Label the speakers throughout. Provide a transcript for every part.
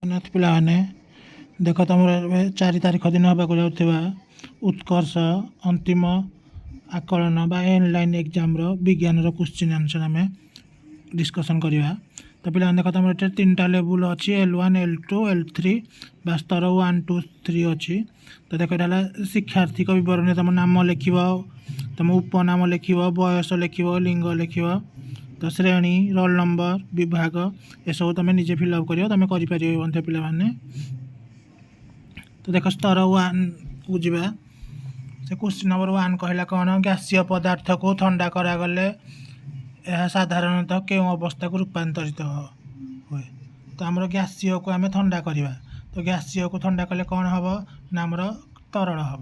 Speaker 1: ଜଗନ୍ନାଥ ପିଲାମାନେ ଦେଖ ତମର ଏବେ 4 ତାରିଖ ଦିନ ହେବାକୁ ଯାଉଥିବା ଉତ୍କର୍ଷ ଅନ୍ତିମ ଆକଳନ ବା ଅନଲାଇନ୍ ଏକ୍ଜାମ୍ର ବିଜ୍ଞାନର କ୍ୱେଶ୍ଚିନ୍ ଆନ୍ସର୍ ଆମେ ଡିସ୍କସନ୍ କରିବା। ତ ପିଲାମାନେ ଦେଖ ତମର ଏଠି 3ଟା ଲେବୁଲ୍ ଅଛି L1 L2 L3 ବା ସ୍ତର 1 2 3 ଅଛି। ତ ଦେଖ ଏଇଟା ହେଲା ଶିକ୍ଷାର୍ଥୀଙ୍କ ବିବରଣୀ, ତମ ନାମ ଲେଖିବ, ତମ ଉପନାମ ଲେଖିବ, ବୟସ ଲେଖିବ, ଲିଙ୍ଗ ଲେଖିବ, ତ ଶ୍ରେଣୀ, ରୋଲ୍ ନମ୍ବର, ବିଭାଗ ଏସବୁ ତୁମେ ନିଜେ ଫିଲ୍ଅପ୍ କରିବ, ତୁମେ କରିପାରିବ ମଧ୍ୟ ପିଲାମାନେ। ତ ଦେଖ ସ୍ତର 1କୁ ଯିବା। ସେ କ୍ୱେଶ୍ଚିନ୍ ନମ୍ବର 1 କହିଲା କ'ଣ, ଗ୍ୟାସୀୟ ପଦାର୍ଥକୁ ଥଣ୍ଡା କରାଗଲେ ଏହା ସାଧାରଣତଃ କେଉଁ ଅବସ୍ଥାକୁ ରୂପାନ୍ତରିତ ହୁଏ। ତ ଆମର ଗ୍ୟାସୀୟକୁ ଆମେ ଥଣ୍ଡା କରିବା, ତ ଗ୍ୟାସୀୟକୁ ଥଣ୍ଡା କଲେ କ'ଣ ହେବ ନା ଆମର ତରଳ ହେବ।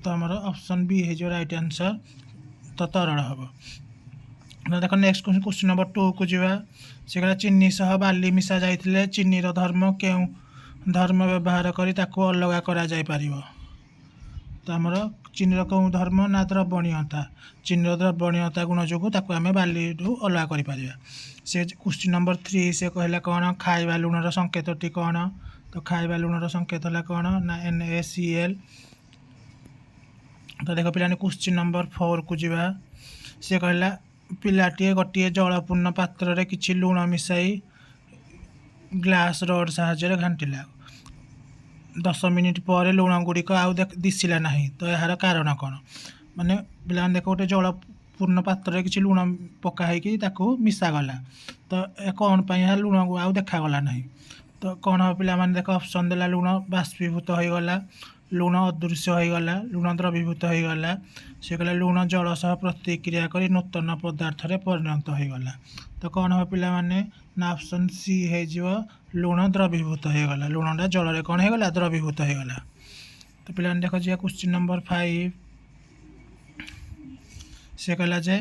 Speaker 1: ତ ଆମର ଅପସନ୍ ବି ହେଇଯିବ ରାଇଟ୍ ଆନ୍ସର୍, ତ ତରଳ ହେବ। ଦେଖ ନେକ୍ସଟ କ୍ୱେଶ୍ଚିନ୍ ନମ୍ବର 2କୁ ଯିବା। ସେ କହିଲା ଚିନି ସହ ବାଲି ମିଶା ଯାଇଥିଲେ ଚିନିର ଧର୍ମ କେଉଁ ଧର୍ମ ବ୍ୟବହାର କରି ତାକୁ ଅଲଗା କରାଯାଇପାରିବ। ତ ଆମର ଚିନିର କେଉଁ ଧର୍ମ ନା ଦ୍ରବଣୀୟତା, ଚିନିର ଦ୍ରବଣୀୟତା ଗୁଣ ଯୋଗୁଁ ତାକୁ ଆମେ ବାଲିରୁ ଅଲଗା କରିପାରିବା। ସେ କ୍ୱେଶ୍ଚିନ୍ ନମ୍ବର 3 ସେ କହିଲା କ'ଣ, ଖାଇବା ଲୁଣର ସଂକେତଟି କ'ଣ। ତ ଖାଇବା ଲୁଣର ସଂକେତ ହେଲା କ'ଣ ନା NaCl। ତ ଦେଖ ପିଲାମାନେ କ୍ୱେଶ୍ଚିନ୍ ନମ୍ବର 4କୁ ଯିବା। ସେ କହିଲା ପିଲାଟିଏ ଗୋଟିଏ ଜଳପୂର୍ଣ୍ଣ ପାତ୍ରରେ କିଛି ଲୁଣ ମିଶାଇ ଗ୍ଲାସ୍ ରଡ୍ ସାହାଯ୍ୟରେ ଘାଣ୍ଟିଲା। 10 ମିନିଟ୍ ପରେ ଲୁଣ ଗୁଡ଼ିକ ଆଉ ଦିଶିଲା ନାହିଁ, ତ ଏହାର କାରଣ କ'ଣ। ମାନେ ପିଲାମାନେ ଦେଖ ଗୋଟେ ଜଳପୂର୍ଣ୍ଣ ପାତ୍ରରେ କିଛି ଲୁଣ ପକା ହେଇକି ତାକୁ ମିଶାଗଲା, ତ କ'ଣ ପାଇଁ ଏହା ଲୁଣ ଆଉ ଦେଖାଗଲା ନାହିଁ। ତ କ'ଣ ହେବ ପିଲାମାନେ ଦେଖ ଅପସନ୍ ଦେଲା ଲୁଣ ବାଷ୍ପୀଭୂତ ହୋଇଗଲା, ଲୁଣ ଅଦୃଶ୍ୟ ହୋଇଗଲା, ଲୁଣ ଦ୍ରବୀଭୂତ ହୋଇଗଲା। ସେ କହିଲା ଲୁଣ ଜଳ ସହ ପ୍ରତିକ୍ରିୟା କରି ନୂତନ ପଦାର୍ଥରେ ପରିଣତ ହୋଇଗଲା। ତ କ'ଣ ହେବ ପିଲାମାନେ ନା ଅପସନ୍ ସି ହେଇଯିବ ଲୁଣ ଦ୍ରବୀଭୂତ ହୋଇଗଲା, ଲୁଣଟା ଜଳରେ କ'ଣ ହୋଇଗଲା ଦ୍ରବୀଭୂତ ହୋଇଗଲା। ତ ପିଲାମାନେ ଦେଖ ଯିବା କ୍ୱେଶ୍ଚିନ୍ ନମ୍ବର 5। ସେ କହିଲା ଯେ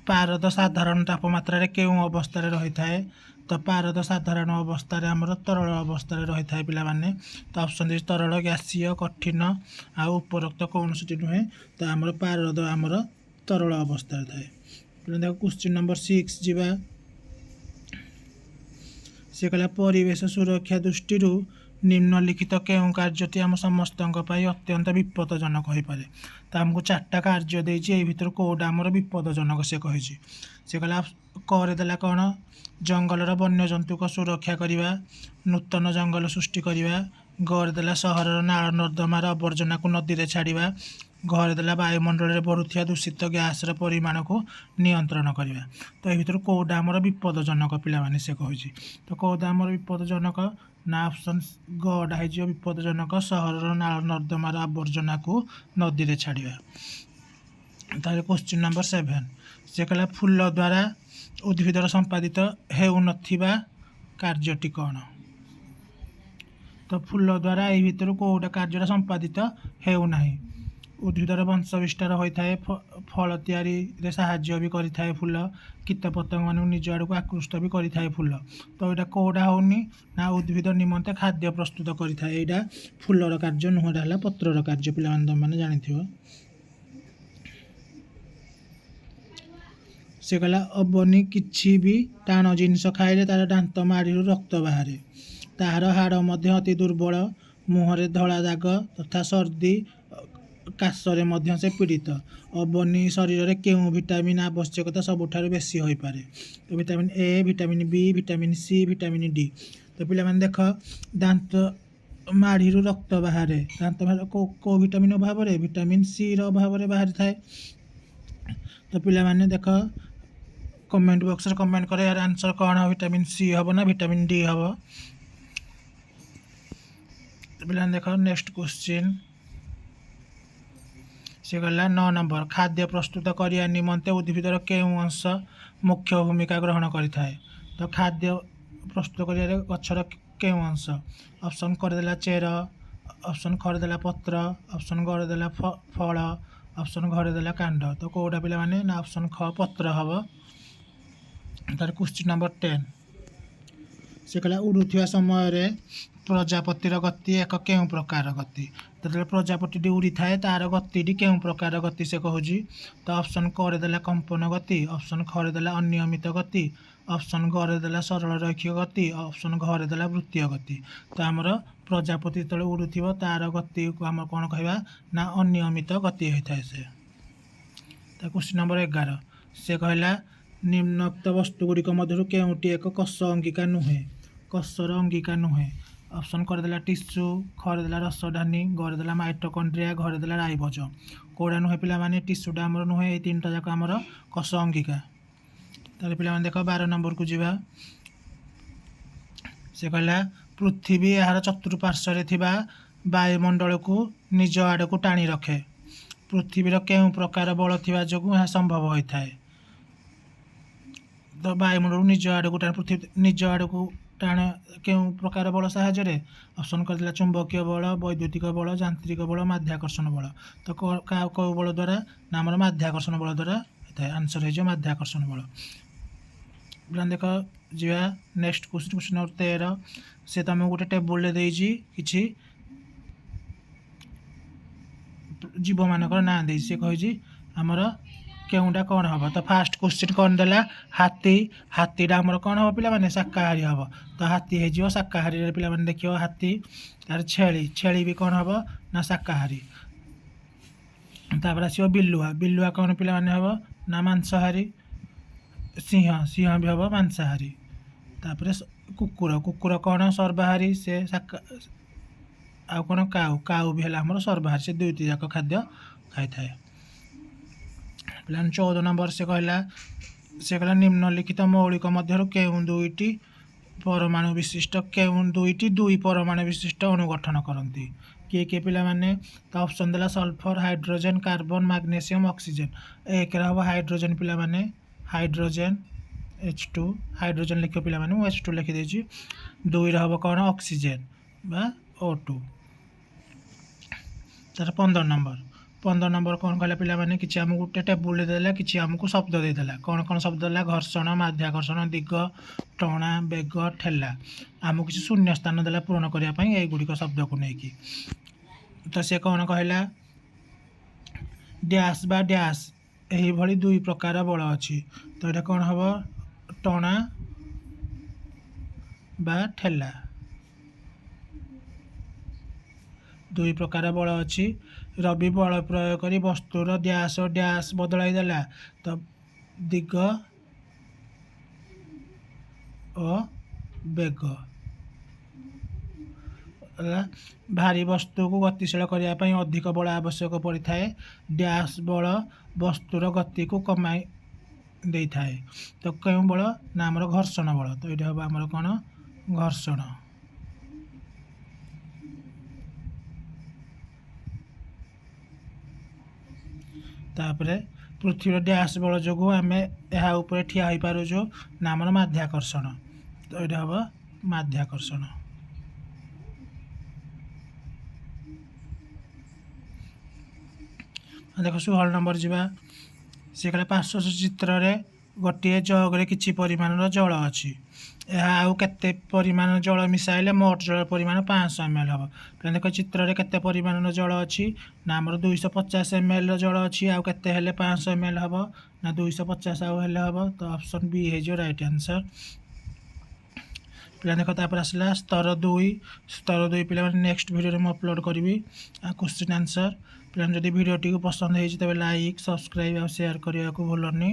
Speaker 1: ପାରଦ ସାଧାରଣ ତାପମାତ୍ରାରେ କେଉଁ ଅବସ୍ଥାରେ ରହିଥାଏ। ତ ପାରଦ ସାଧାରଣ ଅବସ୍ଥାରେ ଆମର ତରଳ ଅବସ୍ଥାରେ ରହିଥାଏ ପିଲାମାନେ। ତ ଅପସନ୍ ଦେଇଛି ତରଳ, ଗ୍ୟାସୀୟ, କଠିନ ଆଉ ଉପରୋକ୍ତ କୌଣସିଟି ନୁହେଁ। ତ ଆମର ପାରଦ ଆମର ତରଳ ଅବସ୍ଥାରେ ଥାଏ। ଦେଖ କ୍ୱେଶ୍ଚିନ୍ ନମ୍ବର 6 ଯିବା। ସେ କହିଲା ପରିବେଶ ସୁରକ୍ଷା ଦୃଷ୍ଟିରୁ ନିମ୍ନଲିଖିତ କେଉଁ କାର୍ଯ୍ୟଟି ଆମ ସମସ୍ତଙ୍କ ପାଇଁ ଅତ୍ୟନ୍ତ ବିପଦଜନକ ହୋଇପାରେ। ତ ଆମକୁ 4ଟା କାର୍ଯ୍ୟ ଦେଇଛି, ଏଇ ଭିତରୁ କେଉଁଟା ଆମର ବିପଦଜନକ ସେ କହିଛି। ସେ କହିଲା କରିଦେଲା କ'ଣ, ଜଙ୍ଗଲର ବନ୍ୟଜନ୍ତୁଙ୍କ ସୁରକ୍ଷା କରିବା, ନୂତନ ଜଙ୍ଗଲ ସୃଷ୍ଟି କରିବା, ଗড় ଦେଲା ସହରର ନାଳ ନର୍ଦ୍ଦମାର ଆବର୍ଜନାକୁ ନଦୀରେ ଛାଡ଼ିବା, ଘରେ ଦେଲା ବାୟୁମଣ୍ଡଳରେ ବଢ଼ୁଥିବା ଦୂଷିତ ଗ୍ୟାସ୍ର ପରିମାଣକୁ ନିୟନ୍ତ୍ରଣ କରିବା। ତ ଏ ଭିତରୁ କେଉଁଟା ଆମର ବିପଦଜନକ ପିଲାମାନେ ସେ କହିଛି। ତ କେଉଁଟା ଆମର ବିପଦଜନକ ନା ଅପସନ୍ ଗ'ଟା ହେଇଯିବ ବିପଦଜନକ, ସହରର ନାଳ ନର୍ଦ୍ଦମାର ଆବର୍ଜନାକୁ ନଦୀରେ ଛାଡ଼ିବା। ତାହେଲେ କ୍ୱେଶ୍ଚିନ୍ ନମ୍ବର 7 ସେ କହିଲା ଫୁଲ ଦ୍ୱାରା ଉଦ୍ଭିଦର ସମ୍ପାଦିତ ହେଉନଥିବା କାର୍ଯ୍ୟଟି କ'ଣ। ତ ଫୁଲ ଦ୍ୱାରା ଏହି ଭିତରୁ କେଉଁଟା କାର୍ଯ୍ୟଟା ସମ୍ପାଦିତ ହେଉନାହିଁ। ଉଦ୍ଭିଦର ବଂଶ ବିସ୍ତାର ହୋଇଥାଏ, ଫଳ ତିଆରିରେ ସାହାଯ୍ୟ ବି କରିଥାଏ ଫୁଲ, କୀଟପତଙ୍ଗମାନଙ୍କୁ ନିଜ ଆଡ଼କୁ ଆକୃଷ୍ଟ ବି କରିଥାଏ ଫୁଲ। ତ ଏଇଟା କେଉଁଟା ହେଉନି ନା ଉଦ୍ଭିଦ ନିମନ୍ତେ ଖାଦ୍ୟ ପ୍ରସ୍ତୁତ କରିଥାଏ, ଏଇଟା ଫୁଲର କାର୍ଯ୍ୟ ନୁହଁ, ଏଇଟା ହେଲା ପତ୍ରର କାର୍ଯ୍ୟ। ପିଲାମାନେ ତୁମମାନେ ଜାଣିଥିବ। ସେ କହିଲା ଅବନି କିଛି ବି ଟାଣ ଜିନିଷ ଖାଇଲେ ତାର ଦାନ୍ତ ମାଢ଼ିରୁ ରକ୍ତ ବାହାରେ, ତାହାର ହାଡ଼ ମଧ୍ୟ ଅତି ଦୁର୍ବଳ, ମୁହଁରେ ଧଳା ଦାଗ ତଥା ସର୍ଦ୍ଦି କାଶରେ ମଧ୍ୟ ସେ ପୀଡ଼ିତ। ଅବନି ଶରୀରରେ କେଉଁ ଭିଟାମିନ୍ ଆବଶ୍ୟକତା ସବୁଠାରୁ ବେଶୀ ହୋଇପାରେ। ତ vitamin A, vitamin B, vitamin C, vitamin D। ତ ପିଲାମାନେ ଦେଖ ଦାନ୍ତ ମାଢ଼ିରୁ ରକ୍ତ ବାହାରେ, ଦାନ୍ତ କେଉଁ ଭିଟାମିନ୍ ଅଭାବରେ, ଭିଟାମିନ୍ Cର ଅଭାବରେ ବାହାରିଥାଏ। ତ ପିଲାମାନେ ଦେଖ କମେଣ୍ଟ ବକ୍ସରେ କମେଣ୍ଟ କରେ ଏହାର ଆନ୍ସର୍ କ'ଣ, ଭିଟାମିନ୍ C ହେବ ନା ଭିଟାମିନ୍ D ହେବ। ପିଲାମାନେ ଦେଖ ନେକ୍ସଟ କ୍ୱେଶ୍ଚିନ୍। ସେ କହିଲା 9 ନମ୍ବର ଖାଦ୍ୟ ପ୍ରସ୍ତୁତ କରିବା ନିମନ୍ତେ ଉଦ୍ଭିଦର କେଉଁ ଅଂଶ ମୁଖ୍ୟ ଭୂମିକା ଗ୍ରହଣ କରିଥାଏ। ତ ଖାଦ୍ୟ ପ୍ରସ୍ତୁତ କରିବାରେ ଗଛର କେଉଁ ଅଂଶ। ଅପସନ୍ କରିଦେଲା ଚେର, ଅପସନ୍ ଖରିଦେଲା ପତ୍ର, ଅପସନ୍ ଗড়ଦେଲା ଫଳ, ଅପସନ୍ ଘରେଦେଲା କାଣ୍ଡ। ତ କେଉଁଟା ପିଲାମାନେ ନା ଅପସନ୍ ଖ ପତ୍ର ହେବ। ତାର କ୍ୱେଶ୍ଚିନ୍ ନମ୍ବର 10 ସେ କହିଲା ଉଡ଼ୁଥିବା ସମୟରେ ପ୍ରଜାପତିର ଗତି ଏକ କେଉଁ ପ୍ରକାର ଗତି। ଯେତେବେଳେ ପ୍ରଜାପତିଟି ଉଡ଼ିଥାଏ ତାର ଗତିଟି କେଉଁ ପ୍ରକାର ଗତି ସେ କହୁଛି। ତ ଅପସନ୍ କ ରେ ଦେଲା କମ୍ପନ ଗତି, ଅପସନ୍ ଖ ରେ ଦେଲା ଅନିୟମିତ ଗତି, ଅପସନ୍ ଘରେ ଦେଲା ସରଳ ରୈଖିକ ଗତି, ଅପସନ୍ ଘରେ ଦେଲା ବୃତ୍ତୀୟ ଗତି। ତ ଆମର ପ୍ରଜାପତି ଯେତେବେଳେ ଉଡ଼ୁଥିବ ତାର ଗତିକୁ ଆମର କ'ଣ କହିବା ନା ଅନିୟମିତ ଗତି ହୋଇଥାଏ ସେ। ତ କ୍ୱେଶ୍ଚିନ୍ ନମ୍ବର 11 ସେ କହିଲା ନିମ୍ନୋକ୍ତ ବସ୍ତୁ ଗୁଡ଼ିକ ମଧ୍ୟରୁ କେଉଁଟି ଏକ କଷ ଅଙ୍ଗିକା ନୁହେଁ? କଷର ଅଙ୍ଗିକା ନୁହେଁ। ଅପସନ୍ କରିଦେଲା ଟିସ୍ୟୁ, ଘରେ ଦେଲା ରସଢାନୀ, ଘରେ ଦେଲା ମାଇଟୋକଣ୍ଡ୍ରିଆ, ଘରେ ଦେଲା ରାଇବୋଜ। କେଉଁଟା ନୁହେଁ ପିଲାମାନେ? ଟିସ୍ୟୁଟା ଆମର ନୁହେଁ। ଏଇ ତିନିଟା ଯାକ ଆମର କଷ ଅଙ୍ଗିକା। ତାହେଲେ ପିଲାମାନେ ଦେଖ 12 ନମ୍ବରକୁ ଯିବା। ସେ କହିଲା ପୃଥିବୀ ଏହାର ଚତୁଃପାର୍ଶ୍ୱରେ ଥିବା ବାୟୁମଣ୍ଡଳକୁ ନିଜ ଆଡ଼କୁ ଟାଣି ରଖେ। ପୃଥିବୀର କେଉଁ ପ୍ରକାର ବଳ ଥିବା ଯୋଗୁଁ ଏହା ସମ୍ଭବ ହୋଇଥାଏ? ତ ବାୟୁମଣ୍ଡଳକୁ ନିଜ ଆଡ଼କୁ ପୃଥିବୀ ନିଜ ଆଡ଼କୁ ଟାଣେ କେଉଁ ପ୍ରକାର ବଳ ସାହାଯ୍ୟରେ? ଅପସନ୍ କରିଦେଲା ଚୁମ୍ବକୀୟ ବଳ, ବୈଦ୍ୟୁତିକ ବଳ, ଯାନ୍ତ୍ରିକ ବଳ, ମାଧ୍ୟାକର୍ଷଣ ବଳ। ତ କେଉଁ ବଳ ଦ୍ୱାରା? ନା ଆମର ମାଧ୍ୟାକର୍ଷଣ ବଳ ଦ୍ୱାରା ହୋଇଥାଏ। ଆନ୍ସର ହେଇଯିବ ମାଧ୍ୟାକର୍ଷଣ ବଳ। ଦେଖ ଯିବା ନେକ୍ସଟ କ୍ୱେଶ୍ଚିନ୍ ନମ୍ବର 13 ସେ ତୁମକୁ ଗୋଟେ ଟେବୁଲରେ ଦେଇଛି କିଛି ଜୀବମାନଙ୍କର ନାଁ ଦେଇଛି। ସେ କହିଛି ଆମର କେଉଁଟା କ'ଣ ହେବ? ତ ଫାଷ୍ଟ କ୍ୱେଶ୍ଚିନ୍ କ'ଣ ଦେଲା? ହାତୀ। ହାତୀଟା ଆମର କ'ଣ ହେବ ପିଲାମାନେ? ଶାକାହାରୀ ହେବ। ତ ହାତୀ ହେଇଯିବ ଶାକାହାରୀରେ ପିଲାମାନେ ଦେଖିବ ହାତୀ। ତାର ଛେଳି। ଛେଳି ବି କ'ଣ ହେବ? ନା ଶାକାହାରୀ। ତାପରେ ଆସିବ ବିଲୁଆ। ବିଲୁଆ କ'ଣ ପିଲାମାନେ ହେବ? ନା ମାଂସାହାରୀ। ସିଂହ। ସିଂହ ବି ହେବ ମାଂସାହାରୀ। ତାପରେ କୁକୁର। କୁକୁର କ'ଣ? ସର୍ବାହାରୀ। ସେ ଆଉ କ'ଣ? କାଉ। କାଉ ବି ହେଲା ଆମର ସର୍ବାହାରୀ। ସେ ଦୁଇଟି ଯାକ ଖାଦ୍ୟ ଖାଇଥାଏ। ପିଲାମାନେ 14 ନମ୍ବର ସେ କହିଲା ନିମ୍ନଲିଖିତ ମୌଳିକ ମଧ୍ୟରୁ କେଉଁ ଦୁଇଟି ଦୁଇ ପରମାଣୁ ବିଶିଷ୍ଟ ଅଣୁ ଗଠନ କରନ୍ତି? କିଏ କିଏ ପିଲାମାନେ? ତ ଅପସନ୍ ଦେଲା sulphur, hydrogen, carbon, magnesium, oxygen. ଏକରେ ହେବ ହାଇଡ୍ରୋଜେନ୍ ପିଲାମାନେ। ହାଇଡ୍ରୋଜେନ୍ H2 ହାଇଡ୍ରୋଜେନ୍ ଲେଖିବ ପିଲାମାନେ। ମୁଁ H2 ଲେଖିଦେଇଛି। 2ରେ ହେବ କ'ଣ? ଅକ୍ସିଜେନ୍ ବା O2। ତାର 15 ନମ୍ବର କ'ଣ କହିଲା ପିଲାମାନେ? କିଛି ଆମକୁ ଗୋଟେ ଟେବୁଲରେ ଦେଲା, କିଛି ଆମକୁ ଶବ୍ଦ ଦେଇଦେଲା। କ'ଣ କ'ଣ ଶବ୍ଦ ଦେଲା? ଘର୍ଷଣ, ମାଧ୍ୟାକର୍ଷଣ, ଦିଗ, ଟଣା, ବେଗ, ଠେଲା। ଆମକୁ କିଛି ଶୂନ୍ୟ ସ୍ଥାନ ଦେଲା ପୂରଣ କରିବା ପାଇଁ ଏଇଗୁଡ଼ିକ ଶବ୍ଦକୁ ନେଇକି। ତ ସେ କ'ଣ କହିଲା? ଡ୍ୟାସ୍ ବା ଡ୍ୟାସ୍ ଏହିଭଳି ଦୁଇ ପ୍ରକାର ବଳ ଅଛି। ତ ଏଇଟା କ'ଣ ହେବ? ଟଣା ବା ଠେଲା। ଦୁଇ ପ୍ରକାର ବଳ ଅଛି। ରବି ବଳ ପ୍ରୟୋଗ କରି ବସ୍ତୁର ଡ୍ୟାସ୍ ଓ ଡ୍ୟାସ୍ ବଦଳାଇ ଦେଲା। ତ ଦିଗ ଓ ବେଗ। ଭାରୀ ବସ୍ତୁକୁ ଗତିଶୀଳ କରିବା ପାଇଁ ଅଧିକ ବଳ ଆବଶ୍ୟକ ପଡ଼ିଥାଏ। ଡ୍ୟାସ୍ ବଳ ବସ୍ତୁର ଗତିକୁ କମାଇ ଦେଇଥାଏ। ତ କେଉଁ ବଳ? ନା ଆମର ଘର୍ଷଣ ବଳ। ତ ଏଇଟା ହେବ ଆମର କ'ଣ? ଘର୍ଷଣ। ତାପରେ ପୃଥିବୀର ଡ୍ୟାସ୍ ବଳ ଯୋଗୁଁ ଆମେ ଏହା ଉପରେ ଠିଆ ହୋଇପାରୁଛୁ? ନା ଆମର ମାଧ୍ୟାକର୍ଷଣ। ତ ଏଇଟା ହେବ ମାଧ୍ୟାକର୍ଷଣ। ଦେଖ 16 ନମ୍ବର ଯିବା। ସେ କହିଲା ପାର୍ଶ୍ୱ ଚିତ୍ରରେ ଗୋଟିଏ ଜଗ୍ରେ କିଛି ପରିମାଣର ଜଳ ଅଛି। ଏହା ଆଉ କେତେ ପରିମାଣର ଜଳ ମିଶାଇଲେ ମୋଟ ଜଳ ପରିମାଣ 500 ml ହେବ? ଦେଖ ଚିତ୍ରରେ କେତେ ପରିମାଣର ଜଳ ଅଛି? ନା ଆମର 250 ml ଜଳ ଅଛି। ଆଉ କେତେ ହେଲେ 500 ml ହେବ? ନା 250 ଆଉ ହେଲେ ହେବ। ତ ଅପସନ୍ ବି ହେଇଯିବ ରାଇଟ୍ ଆନ୍ସର। ପିଲା ଦେଖ ତାପରେ ଆସିଲା ସ୍ତର 2। ସ୍ତର 2 ପିଲାମାନେ ନେକ୍ସଟ ଭିଡ଼ିଓରେ ମୁଁ ଅପଲୋଡ଼ କରିବି କ୍ୱେଶ୍ଚିନ୍ ଆନ୍ସର। ପିଲାମାନେ ଯଦି ଭିଡ଼ିଓଟିକୁ ପସନ୍ଦ ହେଇଛି ତେବେ ଲାଇକ୍, ସବସ୍କ୍ରାଇବ୍ ଆଉ ସେୟାର କରିବାକୁ ଭୁଲନି।